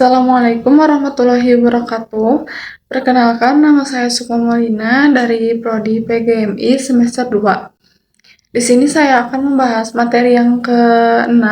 Assalamualaikum warahmatullahi wabarakatuh. Perkenalkan, nama saya Sukma Maulina dari Prodi PGMI semester 2. Di sini saya akan membahas materi yang ke-6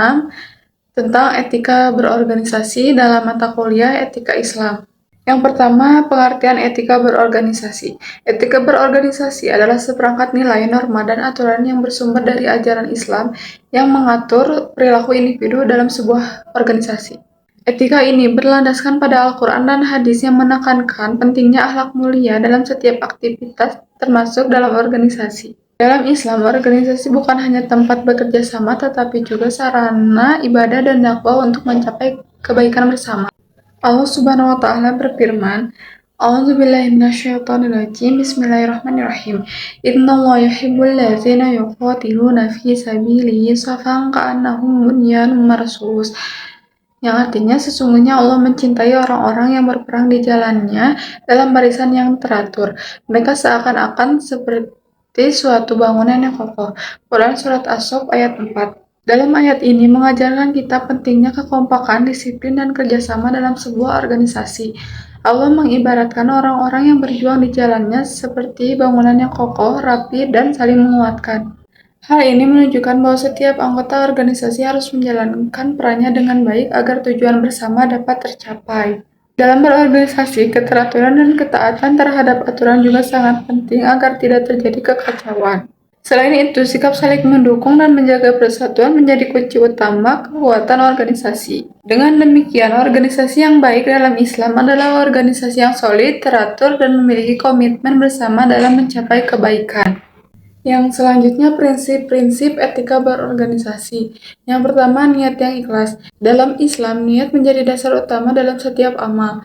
tentang etika berorganisasi dalam mata kuliah Etika Islam. Yang pertama, pengertian etika berorganisasi. Etika berorganisasi adalah seperangkat nilai, norma, dan aturan yang bersumber dari ajaran Islam yang mengatur perilaku individu dalam sebuah organisasi. Etika ini berlandaskan pada Al-Quran dan hadis yang menekankan pentingnya akhlak mulia dalam setiap aktivitas, termasuk dalam organisasi. Dalam Islam, organisasi bukan hanya tempat bekerja sama, tetapi juga sarana ibadah dan dakwah untuk mencapai kebaikan bersama. Allah Subhanahu wa Ta'ala berfirman, A'udzubillahiminasyaitonirrajim. Bismillahirrahmanirrahim. Innallaha yuhibbul ladzina yuqatiluna fi sabilihi shafan ka'annahum bunyanun marsus. Yang artinya sesungguhnya Allah mencintai orang-orang yang berperang di jalannya dalam barisan yang teratur. Mereka seakan-akan seperti suatu bangunan yang kokoh. Quran Surat As-Saff ayat 4. Dalam ayat ini mengajarkan kita pentingnya kekompakan, disiplin, dan kerjasama dalam sebuah organisasi. Allah mengibaratkan orang-orang yang berjuang di jalannya seperti bangunan yang kokoh, rapi, dan saling menguatkan. Hal ini menunjukkan bahwa setiap anggota organisasi harus menjalankan perannya dengan baik agar tujuan bersama dapat tercapai. Dalam berorganisasi, keteraturan dan ketaatan terhadap aturan juga sangat penting agar tidak terjadi kekacauan. Selain itu, sikap saling mendukung dan menjaga persatuan menjadi kunci utama kekuatan organisasi. Dengan demikian, organisasi yang baik dalam Islam adalah organisasi yang solid, teratur, dan memiliki komitmen bersama dalam mencapai kebaikan. Yang selanjutnya, prinsip-prinsip etika berorganisasi. Yang pertama, niat yang ikhlas. Dalam Islam, niat menjadi dasar utama dalam setiap amal.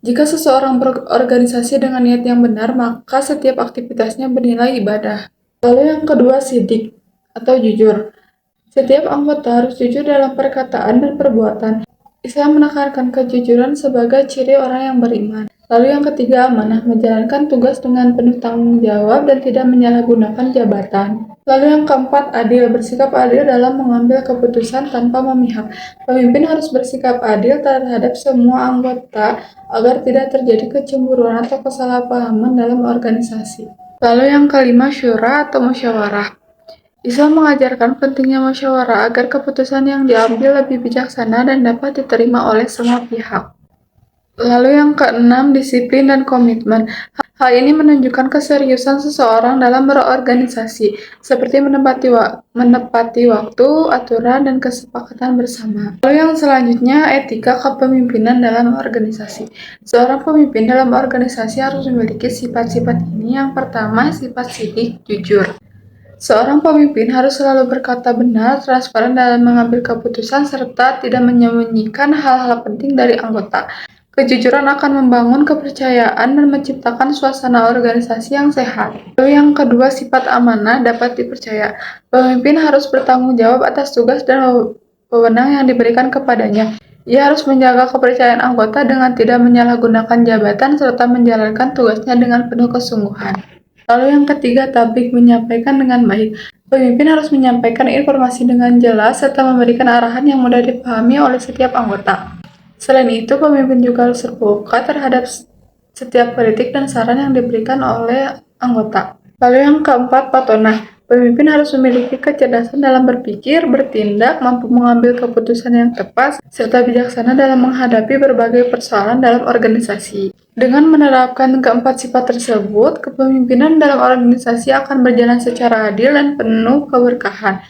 Jika seseorang berorganisasi dengan niat yang benar, maka setiap aktivitasnya bernilai ibadah. Lalu yang kedua, sidik atau jujur. Setiap anggota harus jujur dalam perkataan dan perbuatan. Islam menekankan kejujuran sebagai ciri orang yang beriman. Lalu yang ketiga, amanah, menjalankan tugas dengan penuh tanggung jawab dan tidak menyalahgunakan jabatan. Lalu yang keempat, adil, bersikap adil dalam mengambil keputusan tanpa memihak. Pemimpin harus bersikap adil terhadap semua anggota agar tidak terjadi kecemburuan atau kesalahpahaman dalam organisasi. Lalu yang kelima, syura atau musyawarah. Islam mengajarkan pentingnya musyawarah agar keputusan yang diambil lebih bijaksana dan dapat diterima oleh semua pihak. Lalu yang keenam, disiplin dan komitmen. Hal ini menunjukkan keseriusan seseorang dalam berorganisasi, seperti menepati waktu, aturan, dan kesepakatan bersama. Lalu yang selanjutnya, etika kepemimpinan dalam organisasi. Seorang pemimpin dalam organisasi harus memiliki sifat-sifat ini. Yang pertama, sifat sidik, jujur. Seorang pemimpin harus selalu berkata benar, transparan dalam mengambil keputusan, serta tidak menyembunyikan hal-hal penting dari anggota. Kejujuran akan membangun kepercayaan dan menciptakan suasana organisasi yang sehat. Lalu yang kedua, sifat amanah dapat dipercaya. Pemimpin harus bertanggung jawab atas tugas dan wewenang yang diberikan kepadanya. Ia harus menjaga kepercayaan anggota dengan tidak menyalahgunakan jabatan serta menjalankan tugasnya dengan penuh kesungguhan. Lalu yang ketiga, tabligh, menyampaikan dengan baik. Pemimpin harus menyampaikan informasi dengan jelas serta memberikan arahan yang mudah dipahami oleh setiap anggota. Selain itu, pemimpin juga harus terbuka terhadap setiap kritik dan saran yang diberikan oleh anggota. Lalu yang keempat, patonah. Pemimpin harus memiliki kecerdasan dalam berpikir, bertindak, mampu mengambil keputusan yang tepat, serta bijaksana dalam menghadapi berbagai persoalan dalam organisasi. Dengan menerapkan keempat sifat tersebut, kepemimpinan dalam organisasi akan berjalan secara adil dan penuh keberkahan,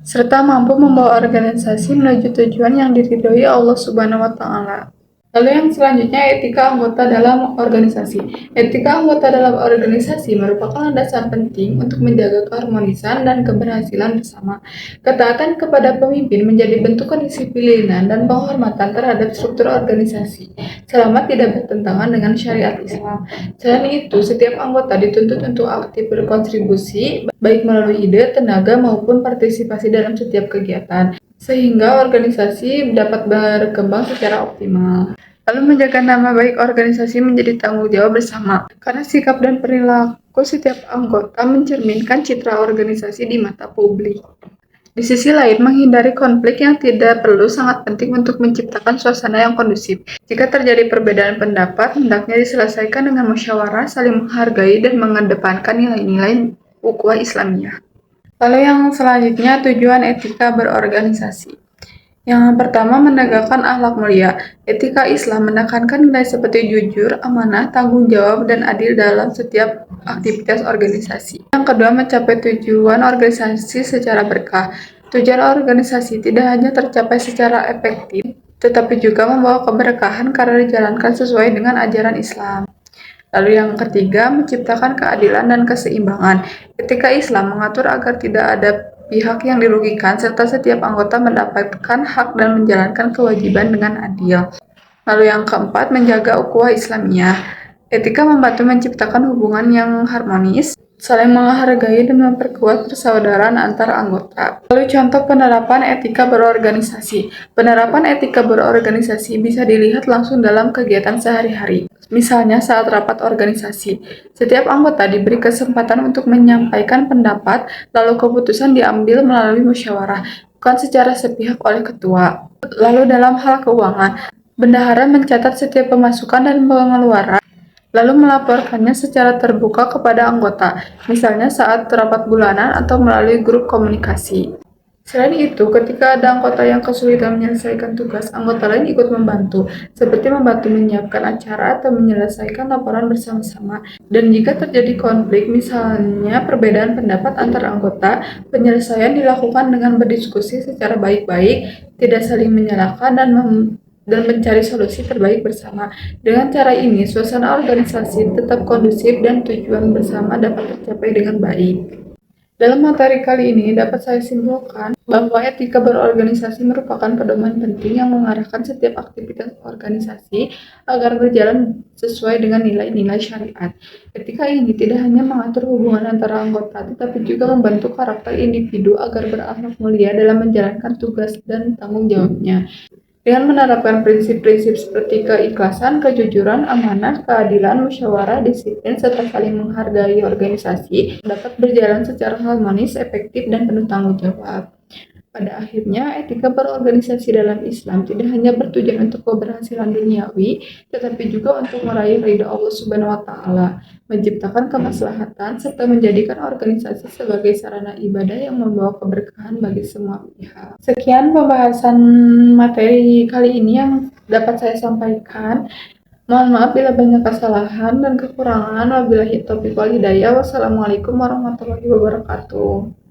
serta mampu membawa organisasi menuju tujuan yang diridhoi Allah Subhanahu wa Ta'ala. Lalu yang selanjutnya, etika anggota dalam organisasi. Etika anggota dalam organisasi merupakan landasan penting untuk menjaga keharmonisan dan keberhasilan bersama. Ketaatan kepada pemimpin menjadi bentuk kedisiplinan dan penghormatan terhadap struktur organisasi, selama tidak bertentangan dengan syariat Islam. Selain itu, setiap anggota dituntut untuk aktif berkontribusi, baik melalui ide, tenaga, maupun partisipasi dalam setiap kegiatan, sehingga organisasi dapat berkembang secara optimal. Lalu menjaga nama baik organisasi menjadi tanggung jawab bersama, karena sikap dan perilaku setiap anggota mencerminkan citra organisasi di mata publik. Di sisi lain, menghindari konflik yang tidak perlu sangat penting untuk menciptakan suasana yang kondusif. Jika terjadi perbedaan pendapat, hendaknya diselesaikan dengan musyawarah, saling menghargai, dan mengedepankan nilai-nilai ukhuwah Islamiyah. Lalu yang selanjutnya, tujuan etika berorganisasi. Yang pertama, menegakkan akhlak mulia. Etika Islam menekankan nilai seperti jujur, amanah, tanggung jawab, dan adil dalam setiap aktivitas organisasi. Yang kedua, mencapai tujuan organisasi secara berkah. Tujuan organisasi tidak hanya tercapai secara efektif, tetapi juga membawa keberkahan karena dijalankan sesuai dengan ajaran Islam. Lalu yang ketiga, menciptakan keadilan dan keseimbangan. Etika Islam mengatur agar tidak ada pihak yang dirugikan serta setiap anggota mendapatkan hak dan menjalankan kewajiban dengan adil. Lalu yang keempat, menjaga ukhuwah Islamiyah. Etika membantu menciptakan hubungan yang harmonis, saling menghargai dan memperkuat persaudaraan antar anggota. Lalu contoh penerapan etika berorganisasi. Penerapan etika berorganisasi bisa dilihat langsung dalam kegiatan sehari-hari. Misalnya saat rapat organisasi, setiap anggota diberi kesempatan untuk menyampaikan pendapat, lalu keputusan diambil melalui musyawarah, bukan secara sepihak oleh ketua. Lalu dalam hal keuangan, bendahara mencatat setiap pemasukan dan pengeluaran, lalu melaporkannya secara terbuka kepada anggota, misalnya saat rapat bulanan atau melalui grup komunikasi. Selain itu, ketika ada anggota yang kesulitan menyelesaikan tugas, anggota lain ikut membantu, seperti membantu menyiapkan acara atau menyelesaikan laporan bersama-sama. Dan jika terjadi konflik, misalnya perbedaan pendapat antar anggota, penyelesaian dilakukan dengan berdiskusi secara baik-baik, tidak saling menyalahkan, dan mencari solusi terbaik bersama. Dengan cara ini, suasana organisasi tetap kondusif dan tujuan bersama dapat tercapai dengan baik. Dalam materi kali ini dapat saya simpulkan bahwa etika berorganisasi merupakan pedoman penting yang mengarahkan setiap aktivitas organisasi agar berjalan sesuai dengan nilai-nilai syariat. Etika ini tidak hanya mengatur hubungan antara anggota, tetapi juga membantu karakter individu agar berakhlak mulia dalam menjalankan tugas dan tanggung jawabnya. Dengan menerapkan prinsip-prinsip seperti keikhlasan, kejujuran, amanah, keadilan, musyawarah, disiplin, serta saling menghargai organisasi, dapat berjalan secara harmonis, efektif, dan penuh tanggung jawab. Pada akhirnya, etika berorganisasi dalam Islam tidak hanya bertujuan untuk keberhasilan duniawi, tetapi juga untuk meraih ridha Allah Subhanahu wa Ta'ala, menciptakan kemaslahatan, serta menjadikan organisasi sebagai sarana ibadah yang membawa keberkahan bagi semua pihak. Sekian pembahasan materi kali ini yang dapat saya sampaikan. Mohon maaf bila banyak kesalahan dan kekurangan. Wabillahi taufiq wal hidayah. Wassalamualaikum warahmatullahi wabarakatuh.